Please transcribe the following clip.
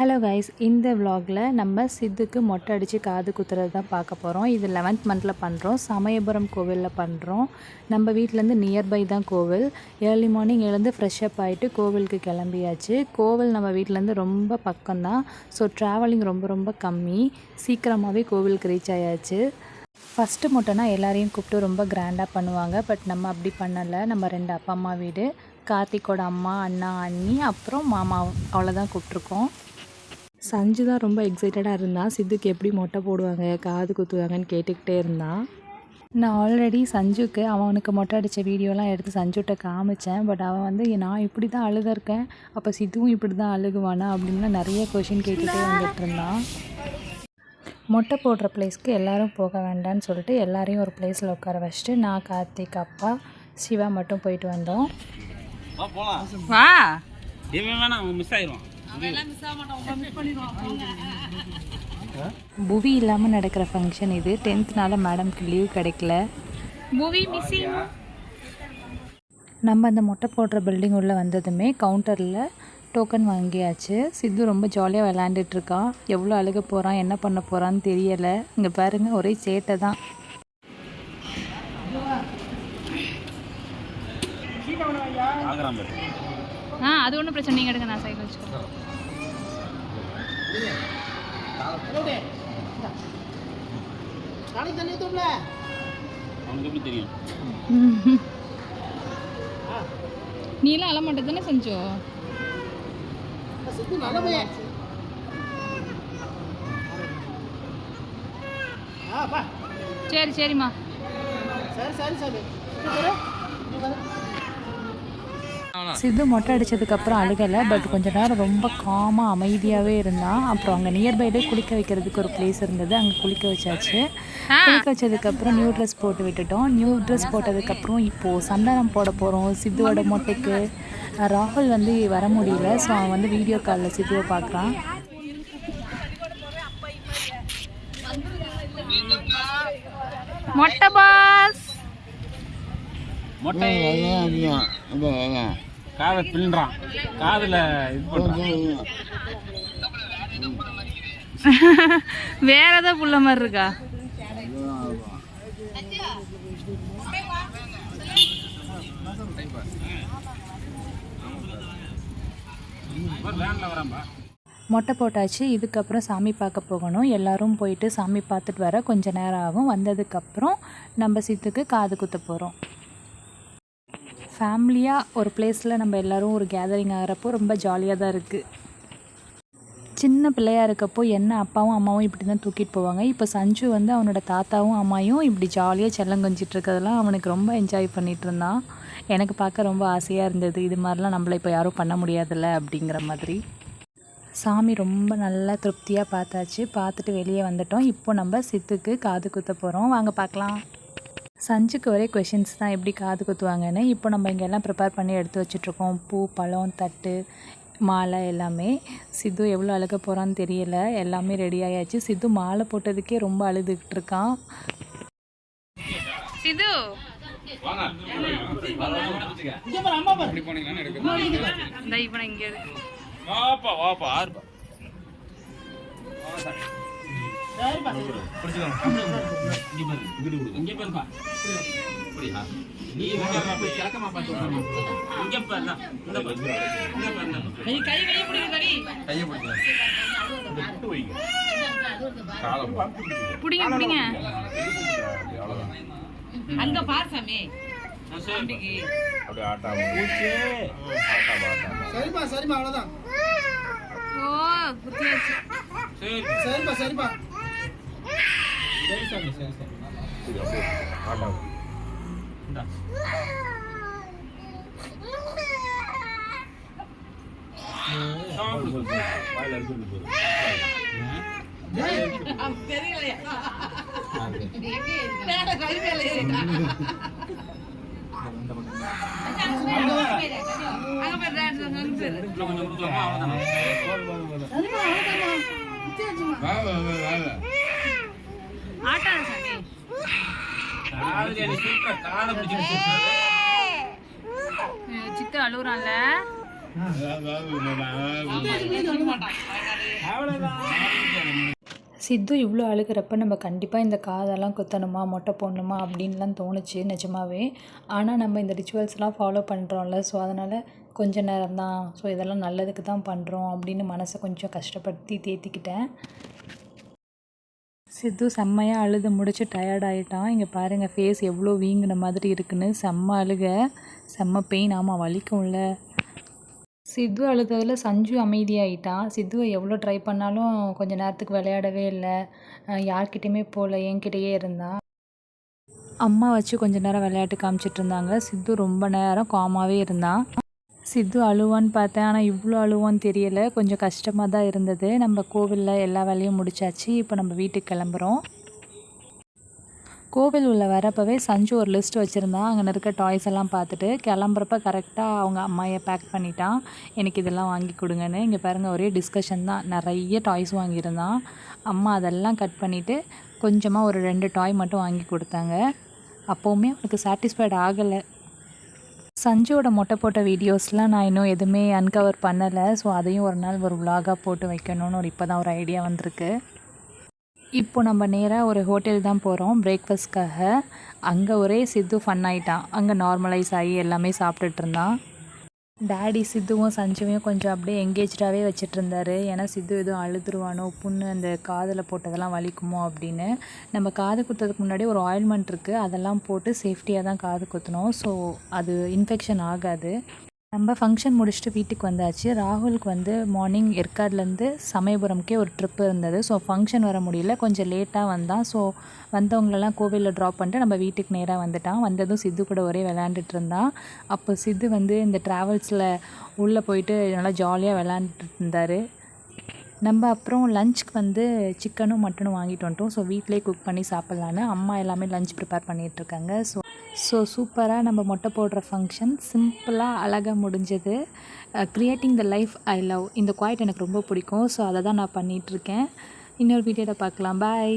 Hello guys, இந்த விலாகில் நம்ம சித்துக்கு மொட்டை அடித்து காது குத்துறது தான் பார்க்க போகிறோம். இது 11th மந்தில் பண்ணுறோம். சமயபுரம் கோவிலில் பண்ணுறோம். நம்ம வீட்டிலேருந்து நியர்பை தான் கோவில். ஏர்லி மார்னிங் எழுந்து ஃப்ரெஷ்அப் ஆகிட்டு கோவிலுக்கு கிளம்பியாச்சு. கோவில் நம்ம வீட்டிலேருந்து ரொம்ப பக்கம்தான். ஸோ ட்ராவலிங் ரொம்ப கம்மி. சீக்கிரமாகவே கோவிலுக்கு ரீச் ஆயாச்சு. ஃபஸ்ட்டு மொட்டைனா எல்லாரையும் கூப்பிட்டு ரொம்ப கிராண்டாக பண்ணுவாங்க. பட் நம்ம அப்படி பண்ணலை. நம்ம 2 அப்பா அம்மா வீடு, கார்த்திக்கோட அம்மா, அண்ணா, அண்ணி, அப்புறம் மாமா, அவ்வளோதான் கூப்பிட்ருக்கோம். சஞ்சு தான் ரொம்ப எக்ஸைட்டடாக இருந்தான். சித்துக்கு எப்படி மொட்டை போடுவாங்க, காது குத்துவாங்கன்னு கேட்டுக்கிட்டே இருந்தான். நான் ஆல்ரெடி சஞ்சுக்கு அவனுக்கு மொட்டை அடித்த வீடியோலாம் எடுத்து சஞ்சுகிட்ட காமிச்சேன். பட் அவன் வந்து நான் இப்படி தான் அழுதுருக்கேன், அப்போ சித்துவும் இப்படி தான் அழுகுவானா அப்படின்லாம் நிறைய கொஷின் கேட்டுகிட்டே வந்துட்டு இருந்தான். மொட்டை போடுற பிளேஸ்க்கு எல்லோரும் போக வேண்டான்னு சொல்லிட்டு எல்லாரையும் ஒரு பிளேஸில் உட்கார வச்சுட்டு நான், கார்த்திக், அப்பா, சிவா மட்டும் போயிட்டு வந்தோம். வா புவி இல்லாமல் நடக்கிற ஃபங்க்ஷன் இது. 10th மேடம்க்கு லீவ் கிடைக்கல. புவி மிஸ்ஸிங். நம்ம அந்த மொட்டை போடுற பில்டிங் உள்ளே வந்ததுமே கவுண்டரில் டோக்கன் வாங்கியாச்சு. சித்து ரொம்ப ஜாலியாக விளையாண்டுட்ருக்கான். எவ்வளோ அழுக போகிறான், என்ன பண்ண போகிறான்னு தெரியலை. இங்கே பாருங்கள், ஒரே சேட்டை தான். அது ஒன்றும் பிரச்சனை, நீங்கள் எடுங்க, நான் சைக்கிள் வச்சுக்கோ. நீ எல்லாம் அழமாட்டே தானே செஞ்சோ? சரிம்மா. சித்து மொட்டை அடித்ததுக்கப்புறம் அழுகலை. பட் கொஞ்ச நேரம் ரொம்ப காமாக அமைதியாகவே இருந்தான். அப்புறம் அங்கே நியர்பைலே குளிக்க வைக்கிறதுக்கு ஒரு பிளேஸ் இருந்தது, அங்கே குளிக்க வச்சாச்சு. குளிக்க வச்சதுக்கப்புறம் நியூ ட்ரெஸ் போட்டு விட்டுட்டோம். நியூ ட்ரெஸ் போட்டதுக்கப்புறம் இப்போது சந்தனம் போட போகிறோம் சித்துவோட மொட்டைக்கு. ராகுல் வந்து வர முடியல. ஸோ அவன் வந்து வீடியோ காலில் சித்துவை பார்க்குறான். மொட்டை பாஸ் மொட்டை காதை பின்றான், காதில் இது பண்ணுறான். வேற ஏதோ புள்ள மாதிரி இருக்கா? மொட்டை போட்டாச்சு. இதுக்கப்புறம் சாமி பார்க்க போகணும். எல்லோரும் போயிட்டு சாமி பார்த்துட்டு வர கொஞ்சம் நேரம் ஆகும். வந்ததுக்கப்புறம் நம்ம சித்துக்கு காது குத்த போகிறோம். ஃபேமிலியாக ஒரு பிளேஸில் நம்ம எல்லோரும் ஒரு கேதரிங் ஆகிறப்போ ரொம்ப ஜாலியாக தான் இருக்குது. சின்ன பிள்ளையாக இருக்கப்போ என்ன அப்பாவும் அம்மாவும் இப்படி தான் தூக்கிட்டு போவாங்க. இப்போ சஞ்சு வந்து அவனோட தாத்தாவும் அம்மாயும் இப்படி ஜாலியாக செல்லம் கொஞ்சிட்டு இருக்கிறதெல்லாம் அவனுக்கு ரொம்ப என்ஜாய் பண்ணிகிட்டு இருந்தான். எனக்கு பார்க்க ரொம்ப ஆசையாக இருந்தது. இது மாதிரிலாம் நம்மளை இப்போ யாரும் பண்ண முடியாதுல்ல அப்படிங்கிற மாதிரி. சாமி ரொம்ப நல்லா திருப்தியாக பார்த்தாச்சு. பார்த்துட்டு வெளியே வந்துட்டோம். இப்போ நம்ம சித்துக்கு காது குத்த போகிறோம். வாங்க பார்க்கலாம். சஞ்சுக்கு ஒரே கொஷின்ஸ் தான், எப்படி காது குத்துவாங்கன்னு. இப்போ நம்ம இங்கெல்லாம் ப்ரிப்பேர் பண்ணி எடுத்து வச்சுட்ருக்கோம். பூ, பழம், தட்டு, மாலை எல்லாமே. சித்து எவ்வளோ அழுக போகிறான்னு தெரியல. எல்லாமே ரெடி ஆயாச்சு. சித்து மாலை போட்டதுக்கே ரொம்ப அழுதுகிட்டு இருக்கான். சித்து அங்க பார் சாமி. சரிப்பா அவ்வளவுதான். ஓ குத்தியாச்சு. சரிப்பா சரி ஆட்டாத சாமி. சித்து அழுகுறான்ல. சித்து இவ்வளோ அழுகிறப்ப நம்ம கண்டிப்பாக இந்த காதெல்லாம் குத்தணுமா மொட்டை போடணுமா அப்படின்லாம் தோணுச்சு நிஜமாவே. ஆனால் நம்ம இந்த ரிச்சுவல்ஸ்லாம் ஃபாலோ பண்ணுறோம்ல, ஸோ அதனால் கொஞ்ச நேரம் தான், ஸோ இதெல்லாம் நல்லதுக்கு தான் பண்ணுறோம் அப்படின்னு மனசை கொஞ்சம் கஷ்டப்படுத்தி தேற்றிக்கிட்டேன். சித்து செம்மையாக அழுது முடிச்சு டயர்ட் ஆகிட்டான். இங்கே பாருங்கள் ஃபேஸ் எவ்வளோ வீங்கின மாதிரி இருக்குன்னு. செம்ம அழுக, செம்ம பெயின். ஆமாம் வலிக்கும்ல. சித்து அழுததில் சஞ்சு அமைதியாகிட்டான். சித்துவை எவ்வளோ ட்ரை பண்ணாலும் கொஞ்ச நேரத்துக்கு விளையாடவே இல்லை, யார்கிட்டையுமே போகல, என்கிட்டயே இருந்தான். அம்மா வச்சு கொஞ்ச நேரம் விளையாட்டு காமிச்சிட்டு இருந்தாங்க. சித்து ரொம்ப நேரம் காமாகவே இருந்தான். சித்து அழுவான்னு பார்த்தேன், ஆனால் இவ்வளோ அழுவான்னு தெரியலை. கொஞ்சம் கஷ்டமாக தான் இருந்தது. நம்ம கோவிலில் எல்லா வேலையும் முடிச்சாச்சு. இப்போ நம்ம வீட்டுக்கு கிளம்புறோம். கோவில் உள்ள வரப்பவே சஞ்சு ஒரு லிஸ்ட் வச்சுருந்தான். அங்கே இருக்க டாய்ஸ் எல்லாம் பார்த்துட்டு கிளம்புறப்ப கரெக்டாக அவங்க அம்மாயை பேக் பண்ணிட்டான், எனக்கு இதெல்லாம் வாங்கி கொடுங்கன்னு. இங்கே பாருங்கள் ஒரே டிஸ்கஷன் தான். நிறைய டாய்ஸ் வாங்கியிருந்தான். அம்மா அதெல்லாம் கட் பண்ணிவிட்டு கொஞ்சமாக ஒரு 2 டாய் மட்டும் வாங்கி கொடுத்தாங்க. அப்போவுமே அவனுக்கு சாட்டிஸ்ஃபைட் ஆகலை. சஞ்சுவோட மொட்டை போட்ட வீடியோஸ்லாம் நான் இன்னும் எதுவுமே அன்கவர் பண்ணலை. ஸோ அதையும் ஒரு நாள் ஒரு vlog-ஆ போட்டு வைக்கணும்னு இப்போ தான் ஒரு ஐடியா வந்திருக்கு. இப்போ நம்ம நேராக ஒரு ஹோட்டல் தான் போகிறோம் பிரேக்ஃபாஸ்ட்காக. அங்கே ஒரே சித்து ஃபன் ஆகிட்டான். அங்கே நார்மலைஸ் ஆகி எல்லாமே சாப்பிட்டுட்டு இருந்தான். டேடி சித்துவும் சஞ்சுவையும் கொஞ்சம் அப்படியே எங்கேஜாகவே வச்சுட்டு இருந்தார். ஏன்னா சித்து எதுவும் அழுதுருவானோ, புண்ணு அந்த காதில் போட்டதெல்லாம் வலிக்குமோ அப்படின்னு. நம்ம காது குத்துறதுக்கு முன்னாடி ஒரு ஆயில்மெண்ட் இருக்குது, அதெல்லாம் போட்டு சேஃப்டியாக தான் காது குத்தணும். ஸோ அது இன்ஃபெக்ஷன் ஆகாது. நம்ம ஃபங்க்ஷன் முடிச்சுட்டு வீட்டுக்கு வந்தாச்சு. ராகுலுக்கு வந்து மார்னிங் ஏற்காடுலேருந்து சமயபுரம்க்கே ஒரு ட்ரிப் இருந்தது. ஸோ ஃபங்க்ஷன் வர முடியல, கொஞ்சம் லேட்டாக வந்தான். ஸோ வந்தவங்களெல்லாம் கோவிலில் ட்ராப் பண்ணிட்டு நம்ம வீட்டுக்கு நேராக வந்துட்டான். வந்ததும் சித்து கூட ஒரே விளையாண்டுட்டு இருந்தான். அப்போ சித்து வந்து இந்த ட்ராவல்ஸில் உள்ளே போயிட்டு நல்லா ஜாலியாக விளையாண்டுட்டு இருந்தார். நம்ம அப்புறம் லஞ்சுக்கு வந்து சிக்கனும் மட்டனும் வாங்கிட்டு வந்துட்டோம். ஸோ வீட்டிலே குக் பண்ணி சாப்பிட்லான்னு அம்மா எல்லாமே லஞ்ச் ப்ரிப்பேர் பண்ணிகிட்ருக்காங்க. ஸோ சூப்பராக நம்ம மொட்டை போடுற ஃபங்க்ஷன் சிம்பிளாக அழகாக முடிஞ்சது. Creating the life I love, இந்த குவாய்ட் எனக்கு ரொம்ப பிடிக்கும். ஸோ அதை தான் நான் பண்ணிகிட்ருக்கேன். இன்னொரு வீடியோவில் பார்க்கலாம். பாய்.